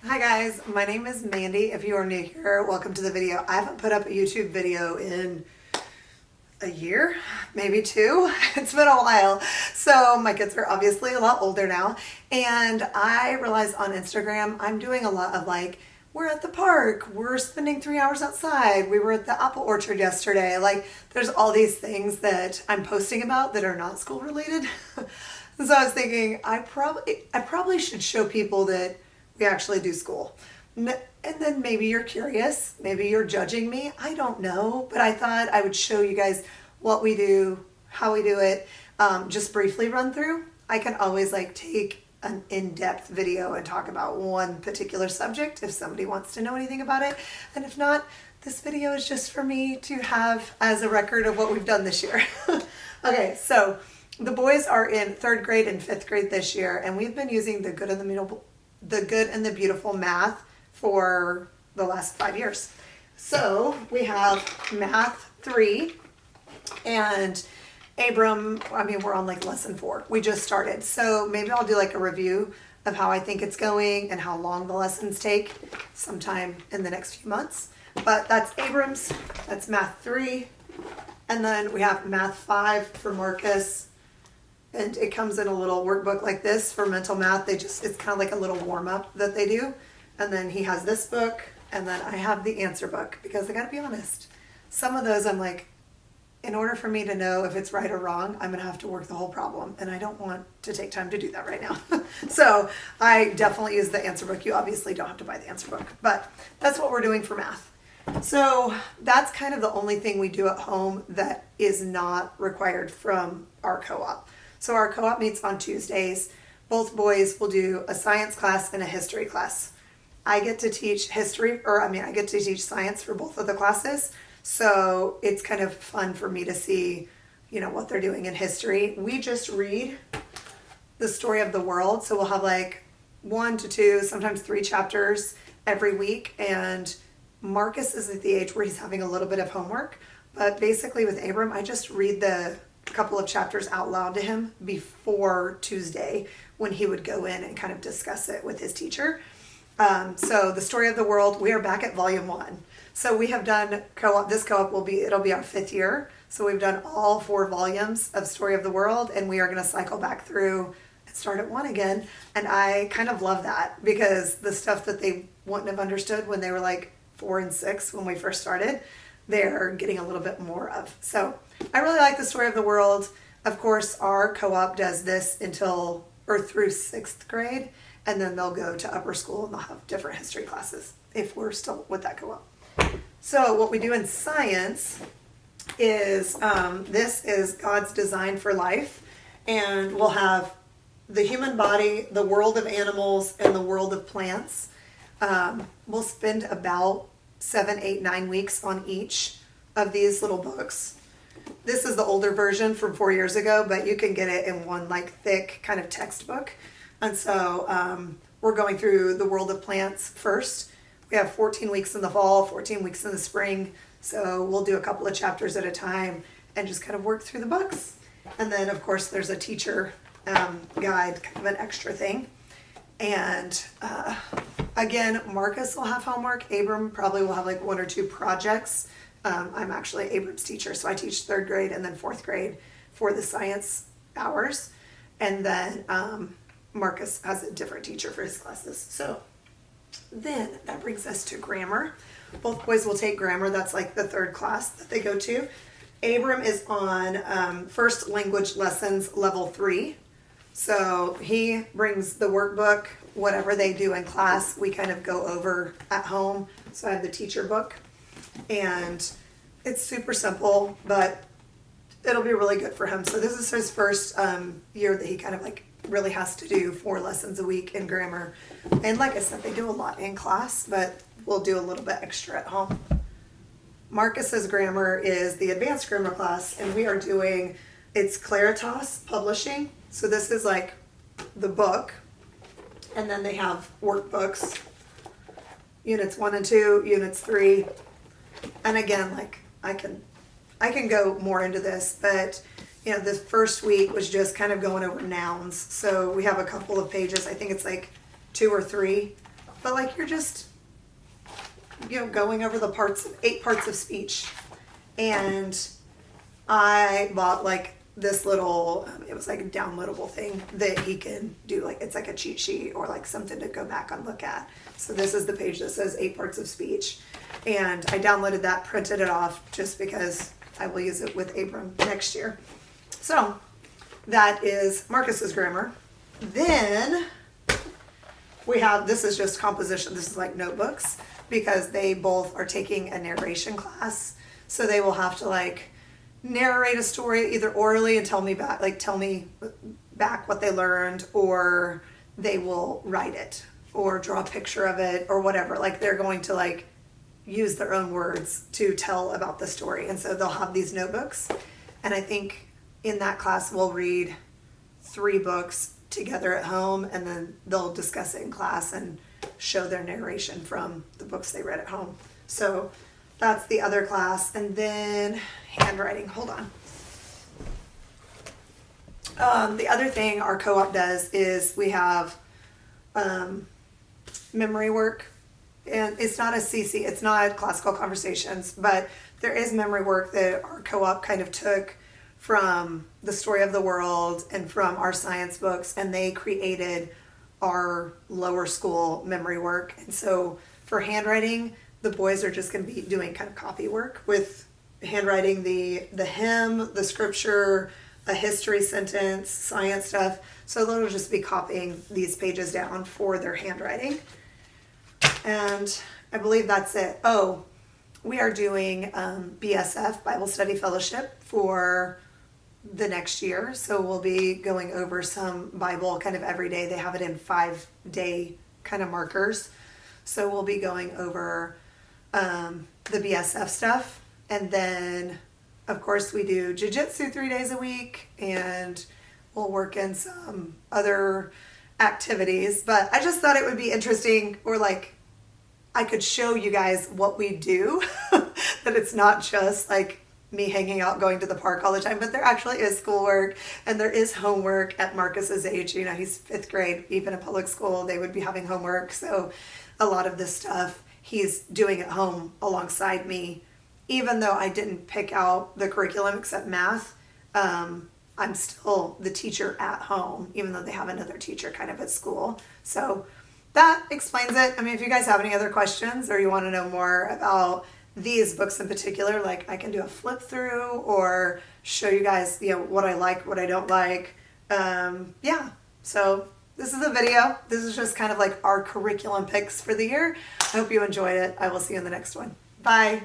Hi guys, my name is Mandy. If you are new here, welcome to the video. I haven't put up a YouTube video in a year, maybe two. It's been a while. So my kids are obviously a lot older now. And I realized on Instagram, I'm doing a lot of like, we're at the park, we're spending 3 hours outside, we were at the apple orchard yesterday. Like there's all these things that I'm posting about that are not school related. So I was thinking I probably should show people that we actually do school. And then maybe you're curious, maybe you're judging me, I don't know, but I thought I would show you guys what we do, how we do it, just briefly run through. I can always like take an in-depth video and talk about one particular subject if somebody wants to know anything about it. And if not, this video is just for me to have as a record of what we've done this year. Okay, so the boys are in 3rd grade and 5th grade this year, and we've been using the Good and the Beautiful math for the last 5 years. So we have math 3 and Abram, we're on like lesson 4. We just started. So maybe I'll do like a review of how I think it's going and how long the lessons take sometime in the next few months. But that's Abram's, that's math 3. And then we have math 5 for Marcus. And it comes in a little workbook like this for mental math. It's kind of like a little warm up that they do. And then he has this book, and then I have the answer book, because I gotta be honest, some of those I'm like, in order for me to know if it's right or wrong, I'm gonna have to work the whole problem, and I don't want to take time to do that right now. So I definitely use the answer book. You obviously don't have to buy the answer book, but that's what we're doing for math. So that's kind of the only thing we do at home that is not required from our co-op. So our co-op meets on Tuesdays. Both boys will do a science class and a history class. I get to teach I get to teach science for both of the classes. So it's kind of fun for me to see, what they're doing in history. We just read the story of the world. So we'll have like 1 to 2, sometimes 3 chapters every week. And Marcus is at the age where he's having a little bit of homework. But basically with Abram, I just read the couple of chapters out loud to him before Tuesday when he would go in and kind of discuss it with his teacher. So the story of the world, we are back at volume 1. So we have done co-op, this co-op it'll be our 5th year. So we've done all 4 volumes of Story of the World, and we are going to cycle back through and start at 1 again. And I kind of love that, because the stuff that they wouldn't have understood when they were like 4 and 6 when we first started, they're getting a little bit more of. So I really like the Story of the World. Of course, our co-op does this through 6th grade, and then they'll go to upper school and they'll have different history classes if we're still with that co-op. So what we do in science is, this is God's design for life, and we'll have the human body, the world of animals, and the world of plants. We'll spend about 7, 8, 9 weeks on each of these little books. This is the older version from 4 years ago, but you can get it in one like thick kind of textbook. And so we're going through the world of plants first. We have 14 weeks in the fall, 14 weeks in the spring. So we'll do a couple of chapters at a time and just kind of work through the books. And then of course there's a teacher guide, kind of an extra thing. And again, Marcus will have homework. Abram probably will have like 1 or 2 projects. I'm actually Abram's teacher, so I teach 3rd grade and then 4th grade for the science hours. And then Marcus has a different teacher for his classes. So then that brings us to grammar. Both boys will take grammar. That's like the 3rd class that they go to. Abram is on first language lessons level 3. So he brings the workbook, whatever they do in class, we kind of go over at home. So I have the teacher book, and it's super simple, but it'll be really good for him. So this is his first year that he kind of like really has to do 4 lessons a week in grammar. And like I said, they do a lot in class, but we'll do a little bit extra at home. Marcus's grammar is the advanced grammar class, and we are doing, it's Claritas Publishing. So this is like the book, and then they have workbooks, units 1 and 2, units 3. And again, like I can go more into this, but this first week was just kind of going over nouns. So we have a couple of pages. I think it's like 2 or 3 but like you're just, going over the 8 parts of speech. And I bought like this little, it was like a downloadable thing that he can do, like it's like a cheat sheet or like something to go back and look at. So this is the page that says 8 parts of speech. And I downloaded that, printed it off just because I will use it with Abram next year. So that is Marcus's grammar. Then we have, this is just composition. This is like notebooks because they both are taking a narration class. So they will have to like narrate a story either orally and tell me back what they learned, or they will write it or draw a picture of it or whatever. Like they're going to like use their own words to tell about the story. And so they'll have these notebooks. And I think in that class we'll read 3 books together at home, and then they'll discuss it in class and show their narration from the books they read at home. So that's the other class. And then handwriting, hold on. The other thing our co-op does is we have memory work, and it's not a CC, it's not classical conversations, but there is memory work that our co-op kind of took from the story of the world and from our science books, and they created our lower school memory work. And so for handwriting, the boys are just going to be doing kind of copy work with handwriting the hymn, the scripture, a history sentence, science stuff. So they'll just be copying these pages down for their handwriting. And I believe that's it. Oh, we are doing BSF, Bible Study Fellowship, for the next year. So we'll be going over some Bible kind of every day. They have it in 5-day kind of markers. So we'll be going over the BSF stuff. And then, of course, we do jiu-jitsu 3 days a week, and we'll work in some other activities. But I just thought it would be interesting, or like I could show you guys what we do, that it's not just like me hanging out, going to the park all the time, but there actually is schoolwork and there is homework at Marcus's age. He's 5th grade, even in public school, they would be having homework. So a lot of this stuff he's doing at home alongside me. Even though I didn't pick out the curriculum except math, I'm still the teacher at home, even though they have another teacher kind of at school. So that explains it. I mean, if you guys have any other questions or you want to know more about these books in particular, like I can do a flip through or show you guys, what I like, what I don't like. Yeah. So this is a video. This is just kind of like our curriculum picks for the year. I hope you enjoyed it. I will see you in the next one. Bye.